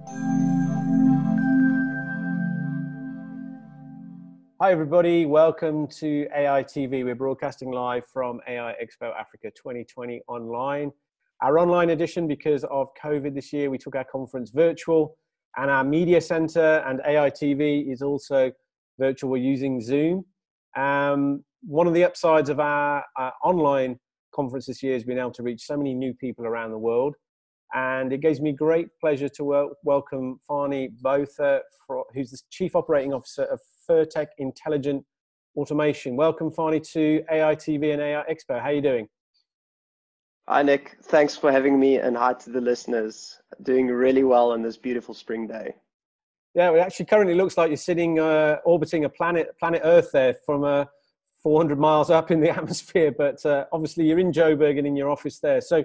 Hi everybody, welcome to AI TV. We're broadcasting live from AI Expo Africa 2020 online. Our online edition, because of COVID this year, we took our conference virtual, and our media center and AI TV is also virtual. We're using Zoom. One of the upsides of our online conference this year has been able to reach so many new people around the world. And it gives me great pleasure to welcome Fanie Botha, who's the Chief Operating Officer of FIRtech Intelligent Automation. Welcome, Fanie, to AI TV and AI Expo. How are you doing? Hi, Nick. Thanks for having me, and hi to the listeners. Doing really well on this beautiful spring day. Yeah, it actually currently looks like you're sitting orbiting a planet Earth there from 400 miles up in the atmosphere, but obviously you're in Joburg and in your office there. So,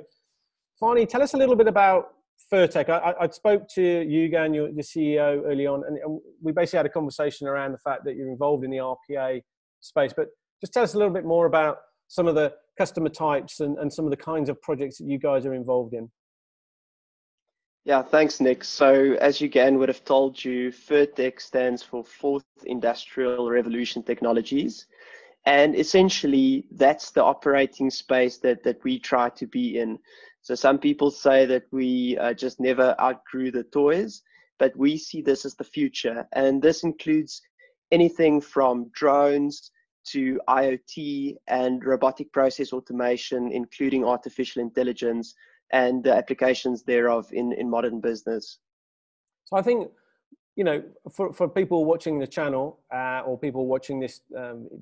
Fanie, tell us a little bit about FIRtech. I spoke to Yugan, your CEO, early on, and we basically had a conversation around the fact that you're involved in the RPA space. But just tell us a little bit more about some of the customer types and some of the kinds of projects that you guys are involved in. Yeah, thanks, Nick. So as Yugan would have told you, FIRtech stands for Fourth Industrial Revolution Technologies. And essentially, that's the operating space that we try to be in. So some people say that we just never outgrew the toys, but we see this as the future. And this includes anything from drones to IoT and robotic process automation, including artificial intelligence and the applications thereof in modern business. So I think, you know, for people watching the channel or people watching this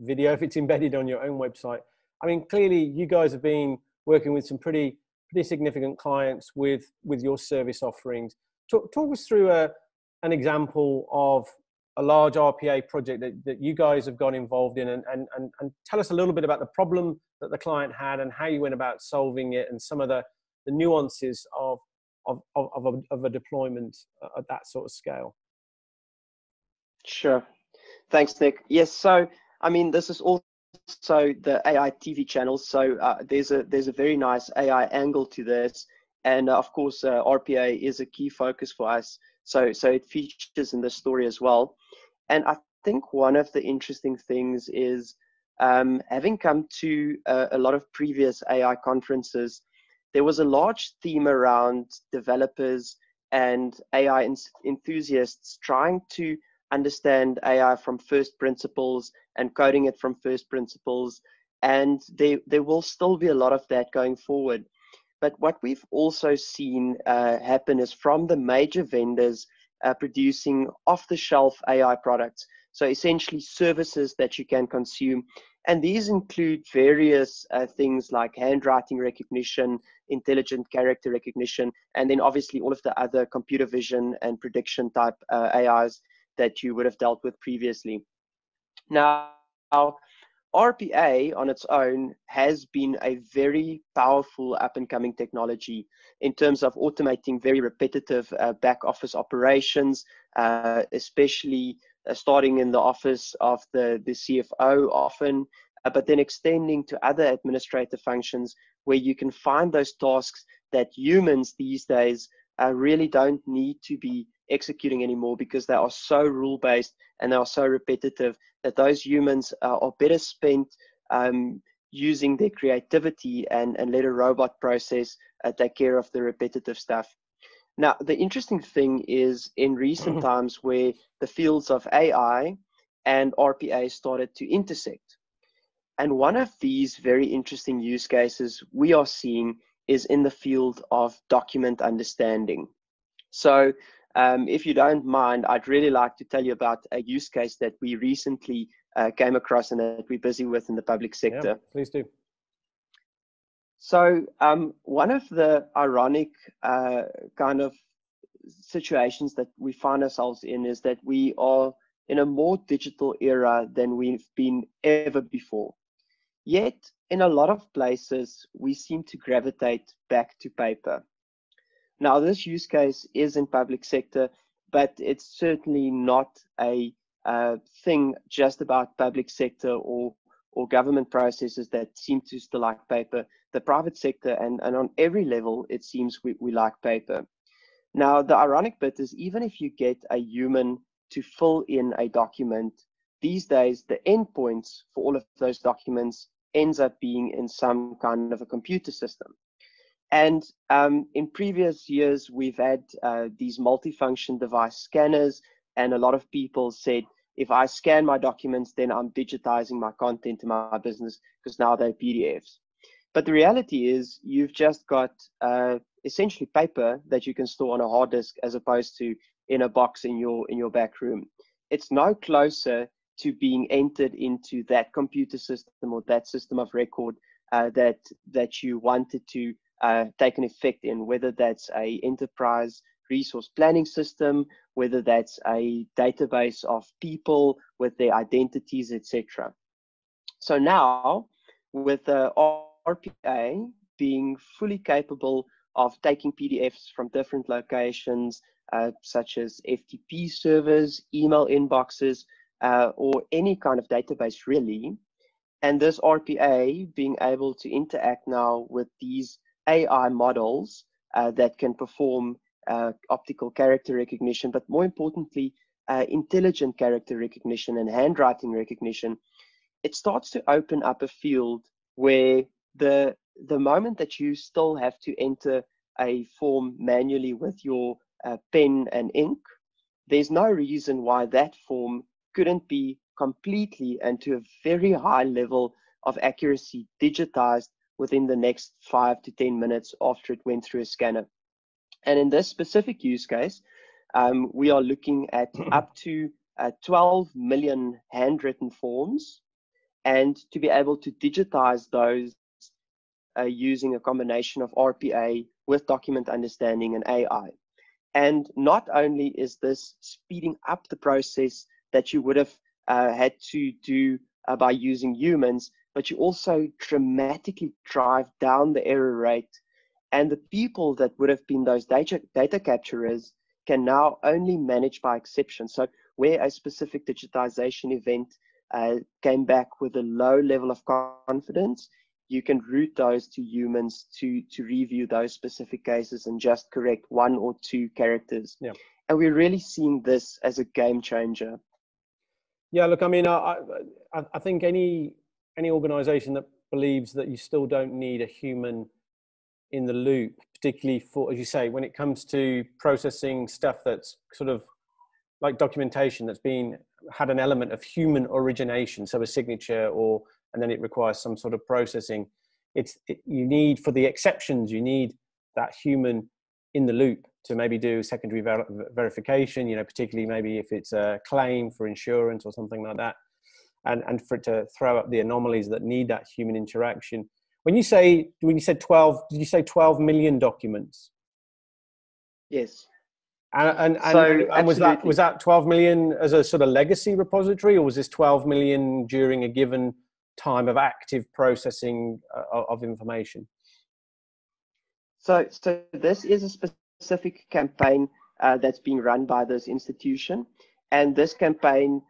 video, if it's embedded on your own website, I mean, clearly you guys have been working with some pretty significant clients with your service offerings. Talk us through an example of a large RPA project that you guys have got involved in, and tell us a little bit about the problem that the client had and how you went about solving it, and some of the nuances of a deployment at that sort of scale. Sure. Thanks, Nick. Yes, so I mean, this is also the AI TV channel, so there's a very nice AI angle to this, and of course RPA is a key focus for us, so it features in the story as well. And I think one of the interesting things is having come to a lot of previous AI conferences, there was a large theme around developers and AI enthusiasts trying to understand AI from first principles and coding it from first principles. And there will still be a lot of that going forward. But what we've also seen happen is from the major vendors producing off-the-shelf AI products. So essentially services that you can consume. And these include various things like handwriting recognition, intelligent character recognition, and then obviously all of the other computer vision and prediction type AIs that you would have dealt with previously. Now, RPA on its own has been a very powerful up-and-coming technology in terms of automating very repetitive back office operations, especially starting in the office of the CFO often, but then extending to other administrative functions where you can find those tasks that humans these days really don't need to be executing anymore, because they are so rule-based and they are so repetitive that those humans are better spent using their creativity and let a robot process take care of the repetitive stuff. Now, the interesting thing is in recent times where the fields of AI and RPA started to intersect. And one of these very interesting use cases we are seeing is in the field of document understanding. So if you don't mind, I'd really like to tell you about a use case that we recently came across and that we're busy with in the public sector. Yeah, please do. So one of the ironic kind of situations that we find ourselves in is that we are in a more digital era than we've been ever before. Yet, in a lot of places, we seem to gravitate back to paper. Now, this use case is in public sector, but it's certainly not a thing just about public sector or government processes that seem to still like paper. The private sector and on every level, it seems we like paper. Now, the ironic bit is even if you get a human to fill in a document, these days, the endpoints for all of those documents ends up being in some kind of a computer system. And in previous years, we've had these multifunction device scanners, and a lot of people said, if I scan my documents, then I'm digitizing my content in my business because now they're PDFs. But the reality is you've just got essentially paper that you can store on a hard disk as opposed to in a box in your back room. It's no closer to being entered into that computer system or that system of record that you wanted to take an effect in, whether that's a enterprise resource planning system, whether that's a database of people with their identities, etc. So now, with the RPA being fully capable of taking PDFs from different locations, such as FTP servers, email inboxes, or any kind of database really, and this RPA being able to interact now with these AI models that can perform optical character recognition, but more importantly, intelligent character recognition and handwriting recognition, it starts to open up a field where the moment that you still have to enter a form manually with your pen and ink, there's no reason why that form couldn't be completely and to a very high level of accuracy digitized within the next 5 to 10 minutes after it went through a scanner. And in this specific use case, we are looking at up to 12 million handwritten forms, and to be able to digitize those using a combination of RPA with document understanding and AI. And not only is this speeding up the process that you would have had to do by using humans, but you also dramatically drive down the error rate. And the people that would have been those data capturers can now only manage by exception. So where a specific digitization event came back with a low level of confidence, you can route those to humans to review those specific cases and just correct 1 or 2 characters. Yeah. And we're really seeing this as a game changer. Yeah, look, I mean, I think any organization that believes that you still don't need a human in the loop, particularly for, as you say, when it comes to processing stuff that's sort of like documentation that's had an element of human origination, so a signature, and then it requires some sort of processing. You need, for the exceptions, you need that human in the loop to maybe do secondary verification, particularly maybe if it's a claim for insurance or something like that, and for it to throw up the anomalies that need that human interaction. When you said 12, did you say 12 million documents? Yes. And was that 12 million as a sort of legacy repository, or was this 12 million during a given time of active processing of information? So this is a specific campaign that's being run by this institution, and this campaign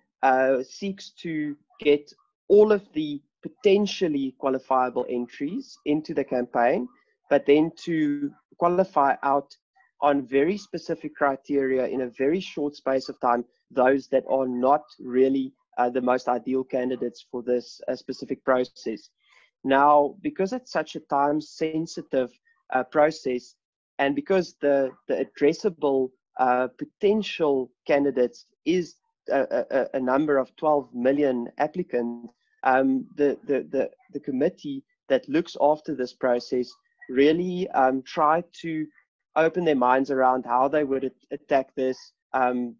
seeks to get all of the potentially qualifiable entries into the campaign, but then to qualify out on very specific criteria in a very short space of time those that are not really the most ideal candidates for this specific process. Now, because it's such a time-sensitive process, and because the addressable potential candidates is a number of 12 million applicants, the committee that looks after this process really tried to open their minds around how they would attack this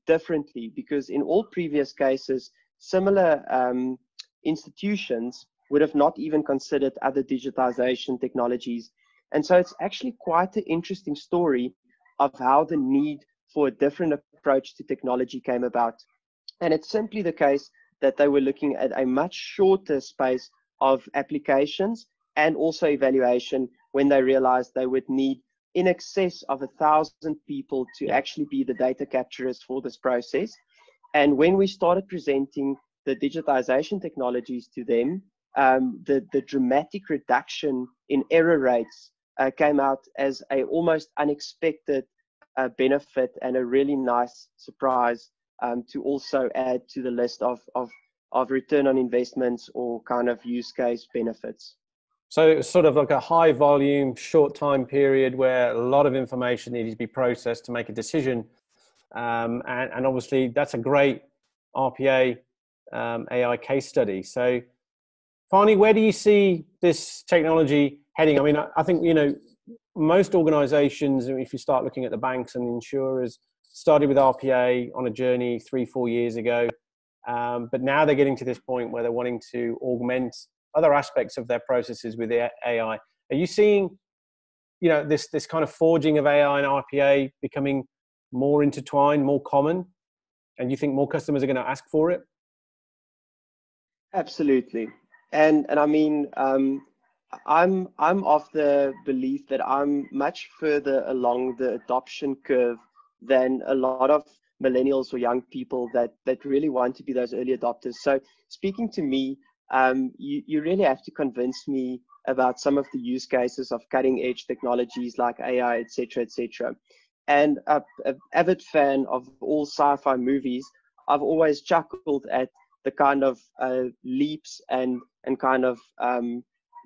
differently, because in all previous cases, similar institutions would have not even considered other digitization technologies. And so it's actually quite an interesting story of how the need for a different approach to technology came about. And it's simply the case that they were looking at a much shorter space of applications and also evaluation when they realized they would need in excess of 1,000 people to actually be the data capturers for this process. And when we started presenting the digitization technologies to them, the dramatic reduction in error rates came out as a almost unexpected benefit and a really nice surprise to also add to the list of return on investments or kind of use case benefits. So it's sort of like a high volume, short time period where a lot of information needs to be processed to make a decision. And obviously that's a great RPA AI case study. So Fanie, where do you see this technology heading? I mean, I think, you know, most organizations, if you start looking at the banks and the insurers, started with RPA on a journey 3-4 years ago. But now they're getting to this point where they're wanting to augment other aspects of their processes with the AI. Are you seeing, you know, this kind of forging of AI and RPA becoming more intertwined, more common? And you think more customers are going to ask for it? Absolutely. And I mean, I'm of the belief that I'm much further along the adoption curve than a lot of millennials or young people that really want to be those early adopters. So speaking to me, you really have to convince me about some of the use cases of cutting edge technologies like AI, et cetera, et cetera. And an avid fan of all sci-fi movies, I've always chuckled at the kind of leaps and kind of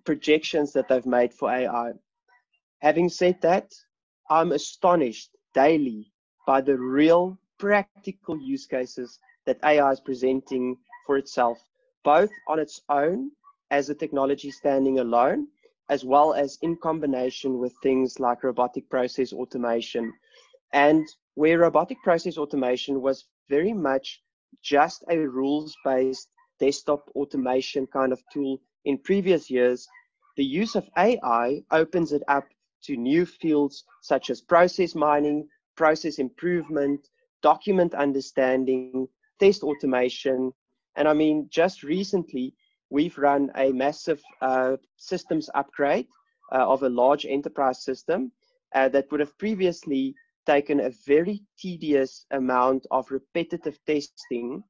projections that they've made for AI. Having said that, I'm astonished daily by the real practical use cases that AI is presenting for itself, both on its own as a technology standing alone, as well as in combination with things like robotic process automation. And where robotic process automation was very much just a rules-based desktop automation kind of tool in previous years, the use of AI opens it up to new fields such as process mining, process improvement, document understanding, test automation. And I mean, just recently, we've run a massive systems upgrade of a large enterprise system that would have previously taken a very tedious amount of repetitive testing.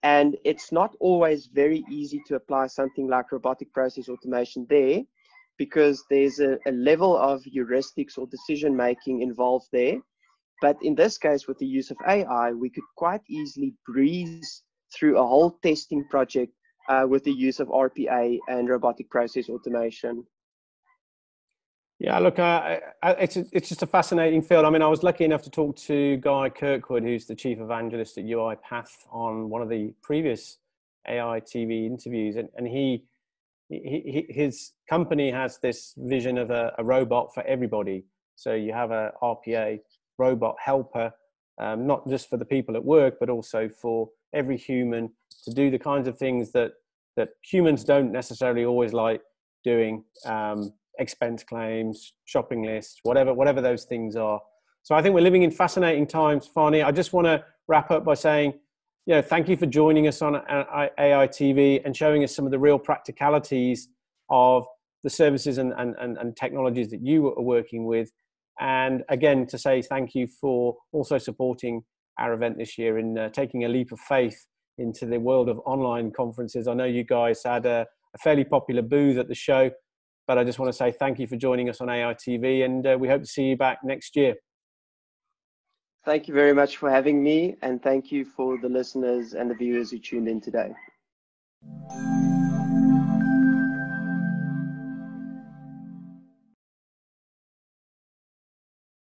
And it's not always very easy to apply something like robotic process automation there, because there's a level of heuristics or decision making involved there. But in this case, with the use of AI, we could quite easily breeze through a whole testing project with the use of RPA and robotic process automation. Yeah, look, it's just a fascinating field. I mean, I was lucky enough to talk to Guy Kirkwood, who's the chief evangelist at UiPath, on one of the previous AI TV interviews, and his company has this vision of a robot for everybody. So you have a RPA robot helper, not just for the people at work, but also for every human to do the kinds of things that humans don't necessarily always like doing. Expense claims, shopping lists, whatever those things are. So I think we're living in fascinating times, Fanie. I just want to wrap up by saying, you know, thank you for joining us on AI TV and showing us some of the real practicalities of the services and technologies that you are working with. And again, to say thank you for also supporting our event this year in taking a leap of faith into the world of online conferences. I know you guys had a fairly popular booth at the show, but I just want to say thank you for joining us on AI TV, and we hope to see you back next year. Thank you very much for having me, and thank you for the listeners and the viewers who tuned in today.